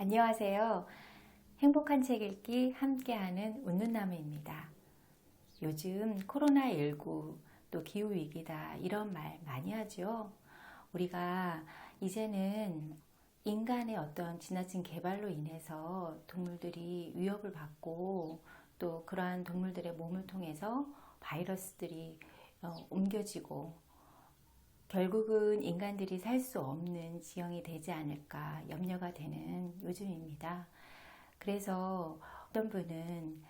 안녕하세요. 행복한 책 읽기 함께하는 웃는나무입니다. 요즘 코로나19 또 기후위기다 이런 말 많이 하죠. 우리가 이제는 인간의 어떤 지나친 개발로 인해서 동물들이 위협을 받고 또 그러한 동물들의 몸을 통해서 바이러스들이 옮겨지고 결국은 인간들이 살 수 없는 지형이 되지 않을까 염려가 되는 요즘입니다. 그래서 어떤 분은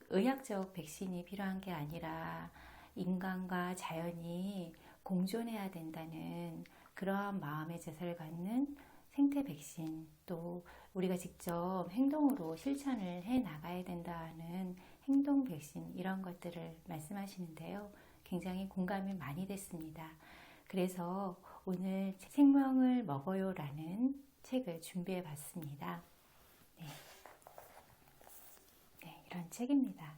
의학적 백신이 필요한 게 아니라 인간과 자연이 공존해야 된다는 그러한 마음의 제사를 갖는 생태 백신, 또 우리가 직접 행동으로 실천을 해 나가야 된다는 행동 백신, 이런 것들을 말씀하시는데요. 굉장히 공감이 많이 됐습니다. 그래서 오늘 생명을 먹어요 라는 책을 준비해 봤습니다. 네, 이런 책입니다.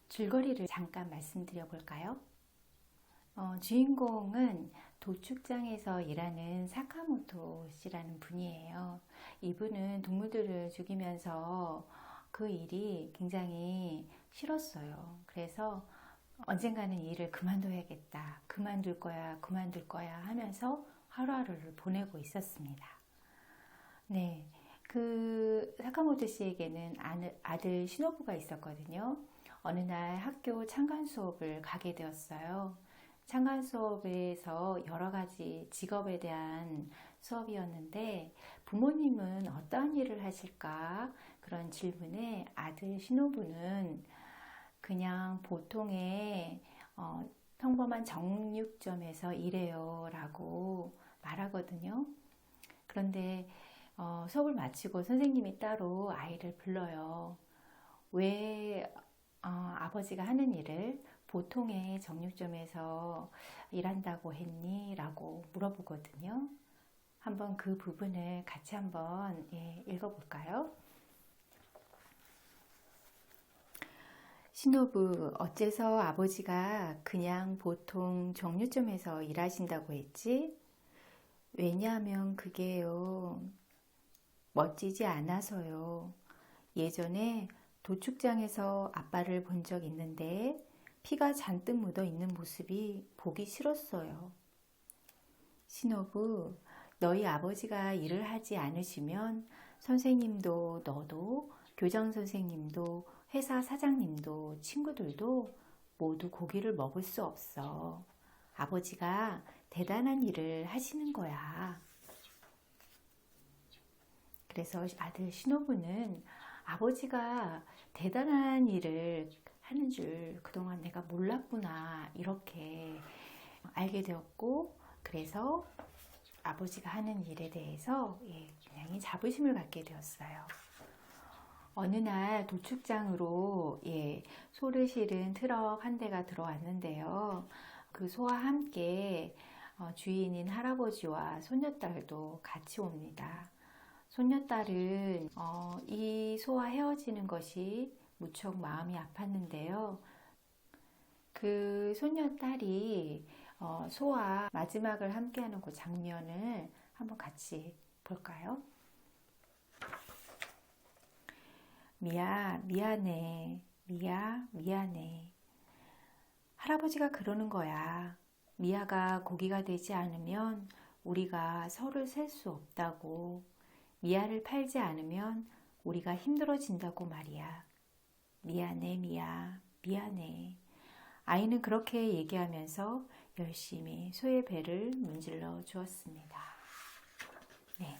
줄거리를 잠깐 말씀드려 볼까요? 주인공은 도축장에서 일하는 사카모토 씨라는 분이에요. 이분은 동물들을 죽이면서 그 일이 굉장히 싫었어요. 그래서 언젠가는 이 일을 그만둬야겠다, 그만둘 거야 하면서 하루하루를 보내고 있었습니다. 네, 그 사카모토 씨에게는 아들 시노부가 있었거든요. 어느 날 학교 창간 수업을 가게 되었어요. 창간 수업에서 여러 가지 직업에 대한 수업이었는데 부모님은 어떠한 일을 하실까? 그런 질문에 아들 시노부는 그냥 보통의 평범한 정육점에서 일해요 라고 말하거든요. 그런데 수업을 마치고 선생님이 따로 아이를 불러요. 왜 아버지가 하는 일을 보통의 정육점에서 일한다고 했니? 라고 물어보거든요. 한번 그 부분을 같이 한번 읽어볼까요? 시노부, 어째서 아버지가 그냥 보통 정육점에서 일하신다고 했지? 왜냐하면 그게요, 멋지지 않아서요. 예전에 도축장에서 아빠를 본 적 있는데 피가 잔뜩 묻어 있는 모습이 보기 싫었어요. 시노부, 너희 아버지가 일을 하지 않으시면 선생님도 너도 교장 선생님도 회사 사장님도 친구들도 모두 고기를 먹을 수 없어. 아버지가 대단한 일을 하시는 거야. 그래서 아들 시노부는 아버지가 대단한 일을 하는 줄 그동안 내가 몰랐구나 이렇게 알게 되었고, 그래서 아버지가 하는 일에 대해서 굉장히 자부심을 갖게 되었어요. 어느 날 도축장으로 소를 실은 트럭 한 대가 들어왔는데요. 그 소와 함께 주인인 할아버지와 손녀딸도 같이 옵니다. 손녀딸은 이 소와 헤어지는 것이 무척 마음이 아팠는데요. 그 손녀딸이 소와 마지막을 함께하는 그 장면을 한번 같이 볼까요? 미야, 미안해. 미야, 미안해. 할아버지가 그러는 거야. 미야가 고기가 되지 않으면 우리가 서를 셀 수 없다고. 미야를 팔지 않으면 우리가 힘들어진다고 말이야. 미안해, 미야. 미안해. 아이는 그렇게 얘기하면서 열심히 소의 배를 문질러 주었습니다. 네.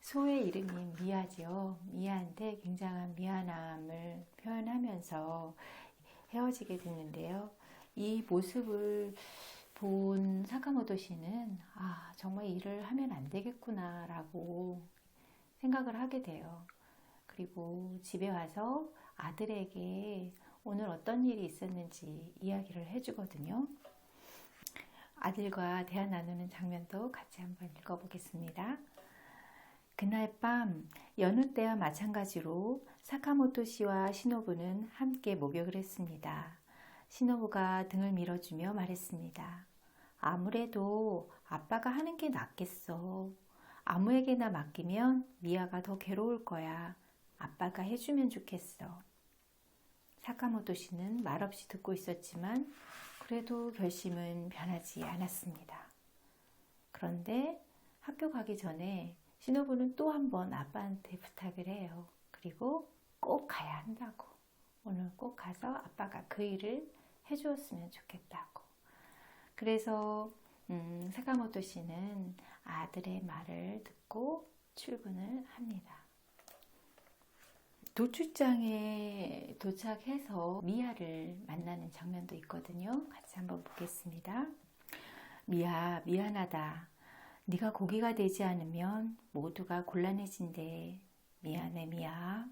소의 이름이 미야죠. 미야한테 굉장한 미안함을 표현하면서 헤어지게 됐는데요. 이 모습을 본 사카모토 씨는 정말 일을 하면 안 되겠구나 라고 생각을 하게 돼요. 그리고 집에 와서 아들에게 오늘 어떤 일이 있었는지 이야기를 해주거든요. 아들과 대화 나누는 장면도 같이 한번 읽어보겠습니다. 그날 밤 여느 때와 마찬가지로 사카모토 씨와 시노부는 함께 목욕을 했습니다. 시노부가 등을 밀어주며 말했습니다. 아무래도 아빠가 하는 게 낫겠어. 아무에게나 맡기면 미아가 더 괴로울 거야. 아빠가 해주면 좋겠어. 사카모토 씨는 말없이 듣고 있었지만 그래도 결심은 변하지 않았습니다. 그런데 학교 가기 전에 시노부는 또 한 번 아빠한테 부탁을 해요. 그리고 꼭 가야 한다고. 오늘 꼭 가서 아빠가 그 일을 해주었으면 좋겠다고. 그래서 사카모토 씨는 아들의 말을 듣고 출근을 합니다. 도축장에 도착해서 미아를 만나는 장면도 있거든요. 같이 한번 보겠습니다. 미아, 미안하다. 네가 고기가 되지 않으면 모두가 곤란해진대. 미안해, 미아.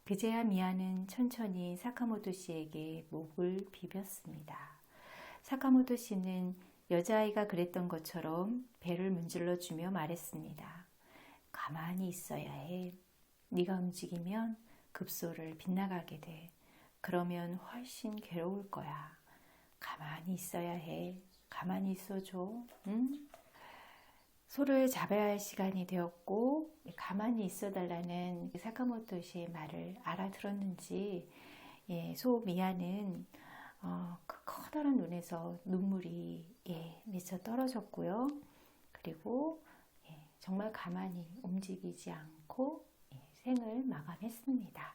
그제야 미아는 천천히 사카모토 씨에게 목을 비볐습니다. 사카모토 씨는 여자아이가 그랬던 것처럼 배를 문질러 주며 말했습니다. 가만히 있어야 해. 네가 움직이면 급소를 빗나가게 돼. 그러면 훨씬 괴로울 거야. 가만히 있어야 해. 가만히 있어줘. 응? 소를 잡아야 할 시간이 되었고 가만히 있어달라는 사카모토 씨의 말을 알아들었는지 소 미아는 그 커다란 눈에서 눈물이 맺혀 떨어졌고요. 그리고 정말 가만히 움직이지 않고 생을 마감했습니다.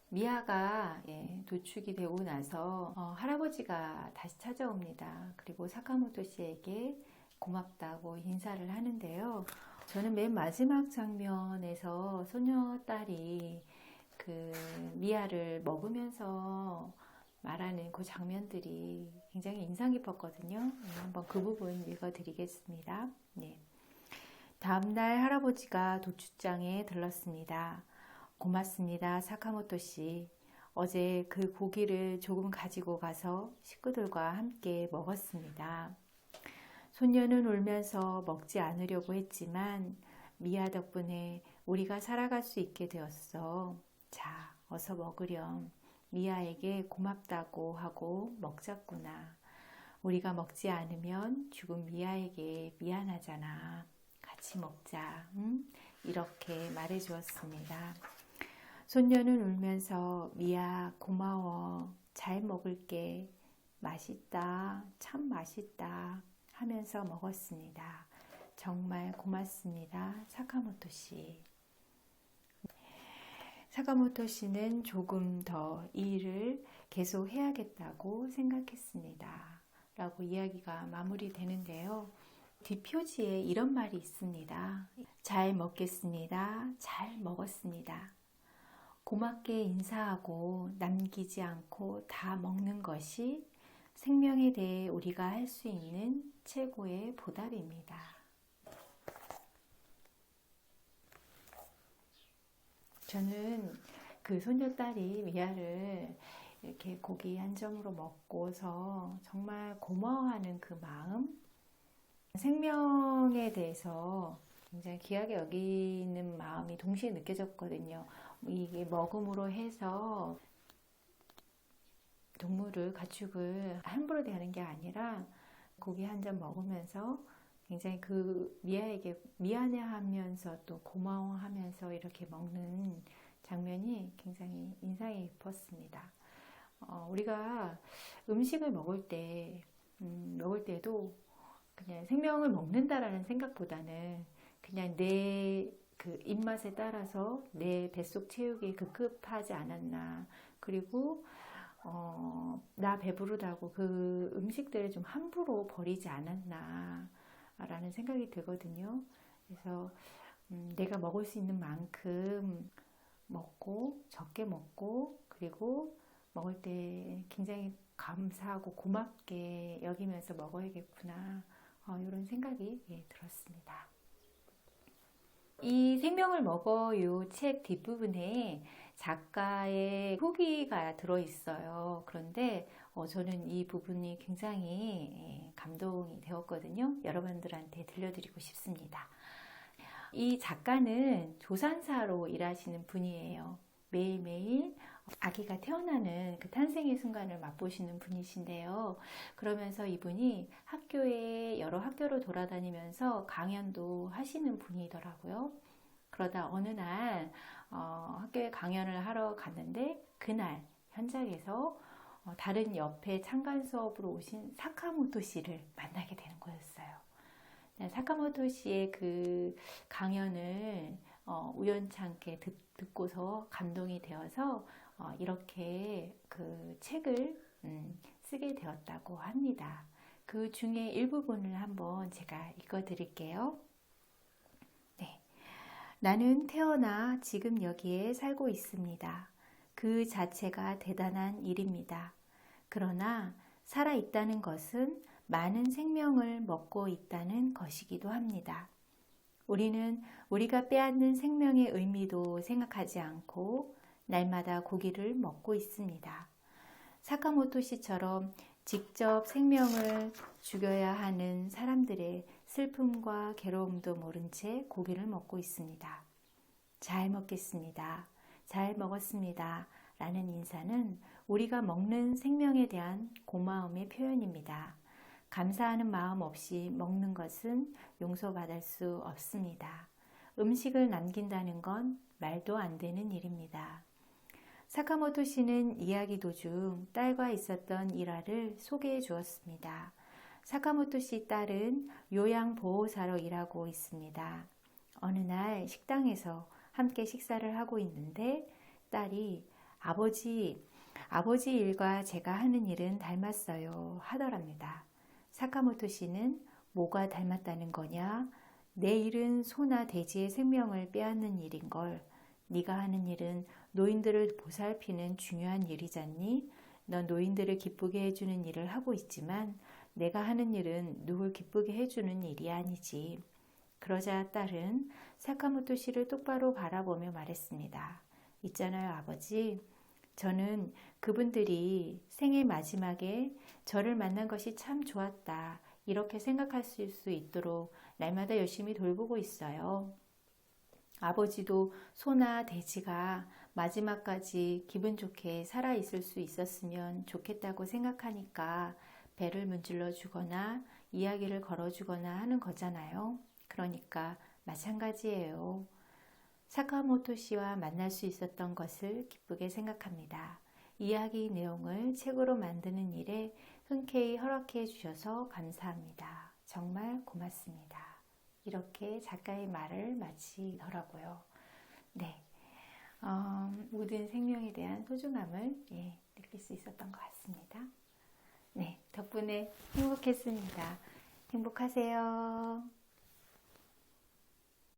미아가 도축이 되고 나서 할아버지가 다시 찾아옵니다. 그리고 사카모토 씨에게 고맙다고 인사를 하는데요. 저는 맨 마지막 장면에서 소녀딸이 그 미아를 먹으면서 말하는 그 장면들이 굉장히 인상 깊었거든요. 한번 그 부분 읽어드리겠습니다. 다음날 할아버지가 도축장에 들렀습니다. 고맙습니다, 사카모토 씨. 어제 그 고기를 조금 가지고 가서 식구들과 함께 먹었습니다. 손녀는 울면서 먹지 않으려고 했지만 미아 덕분에 우리가 살아갈 수 있게 되었어. 자, 어서 먹으렴. 미아에게 고맙다고 하고 먹자꾸나. 우리가 먹지 않으면 죽은 미아에게 미안하잖아. 같이 먹자. 응? 이렇게 말해주었습니다. 손녀는 울면서 미아 고마워. 잘 먹을게. 맛있다. 참 맛있다. 하면서 먹었습니다. 정말 고맙습니다. 사카모토 씨. 사카모토 씨는 조금 더 이 일을 계속 해야겠다고 생각했습니다. 라고 이야기가 마무리되는데요. 뒷표지에 이런 말이 있습니다. 잘 먹겠습니다. 잘 먹었습니다. 고맙게 인사하고 남기지 않고 다 먹는 것이 생명에 대해 우리가 할 수 있는 최고의 보답입니다. 저는 그 손녀딸이 미아를 이렇게 고기 한 점으로 먹고서 정말 고마워하는 그 마음, 생명에 대해서 굉장히 귀하게 여기는 마음이 동시에 느껴졌거든요. 이게 먹음으로 해서 동물을, 가축을 함부로 대하는 게 아니라 고기 한 점 먹으면서 굉장히 그 미아에게 미안해하면서 또 고마워하면서 이렇게 먹는 장면이 굉장히 인상이 깊었습니다. 우리가 음식을 먹을 때도 그냥 생명을 먹는다라는 생각보다는 그냥 내 그 입맛에 따라서 내 뱃속 채우기에 급급하지 않았나. 그리고 나 배부르다고 그 음식들을 좀 함부로 버리지 않았나 라는 생각이 들거든요. 그래서 내가 먹을 수 있는 만큼 먹고 적게 먹고 그리고 먹을 때 굉장히 감사하고 고맙게 여기면서 먹어야겠구나 이런 생각이 들었습니다. 이 생명을 먹어요 책 뒷부분에 작가의 후기가 들어있어요. 그런데 저는 이 부분이 굉장히 감동이 되었거든요. 여러분들한테 들려드리고 싶습니다. 이 작가는 조산사로 일하시는 분이에요. 매일매일 아기가 태어나는 그 탄생의 순간을 맛보시는 분이신데요. 그러면서 이분이 학교에 여러 학교를 돌아다니면서 강연도 하시는 분이더라고요. 그러다 어느 날 학교에 강연을 하러 갔는데 그날 현장에서 다른 옆에 참관 수업으로 오신 사카모토 씨를 만나게 되는 거였어요. 사카모토 씨의 그 강연을 우연찮게 듣고서 감동이 되어서 이렇게 그 책을 쓰게 되었다고 합니다. 그 중에 일부분을 한번 제가 읽어 드릴게요. 네. 나는 태어나 지금 여기에 살고 있습니다. 그 자체가 대단한 일입니다. 그러나 살아있다는 것은 많은 생명을 먹고 있다는 것이기도 합니다. 우리는 우리가 빼앗는 생명의 의미도 생각하지 않고 날마다 고기를 먹고 있습니다. 사카모토 씨처럼 직접 생명을 죽여야 하는 사람들의 슬픔과 괴로움도 모른 채 고기를 먹고 있습니다. 잘 먹겠습니다. 잘 먹었습니다. 라는 인사는 우리가 먹는 생명에 대한 고마움의 표현입니다. 감사하는 마음 없이 먹는 것은 용서받을 수 없습니다. 음식을 남긴다는 건 말도 안 되는 일입니다. 사카모토 씨는 이야기 도중 딸과 있었던 일화를 소개해 주었습니다. 사카모토 씨 딸은 요양보호사로 일하고 있습니다. 어느 날 식당에서 함께 식사를 하고 있는데 딸이 아버지 일과 제가 하는 일은 닮았어요 하더랍니다. 사카모토 씨는 뭐가 닮았다는 거냐? 내 일은 소나 돼지의 생명을 빼앗는 일인걸. 네가 하는 일은 노인들을 보살피는 중요한 일이잖니? 넌 노인들을 기쁘게 해주는 일을 하고 있지만 내가 하는 일은 누굴 기쁘게 해주는 일이 아니지. 그러자 딸은 사카모토 씨를 똑바로 바라보며 말했습니다. 있잖아요, 아버지. 저는 그분들이 생애 마지막에 저를 만난 것이 참 좋았다. 이렇게 생각하실 수 있도록 날마다 열심히 돌보고 있어요. 아버지도 소나 돼지가 마지막까지 기분 좋게 살아있을 수 있었으면 좋겠다고 생각하니까 배를 문질러 주거나 이야기를 걸어주거나 하는 거잖아요. 그러니까 마찬가지예요. 사카모토 씨와 만날 수 있었던 것을 기쁘게 생각합니다. 이야기 내용을 책으로 만드는 일에 흔쾌히 허락해 주셔서 감사합니다. 정말 고맙습니다. 이렇게 작가의 말을 마치더라고요. 네, 모든 생명에 대한 소중함을 느낄 수 있었던 것 같습니다. 네, 덕분에 행복했습니다. 행복하세요.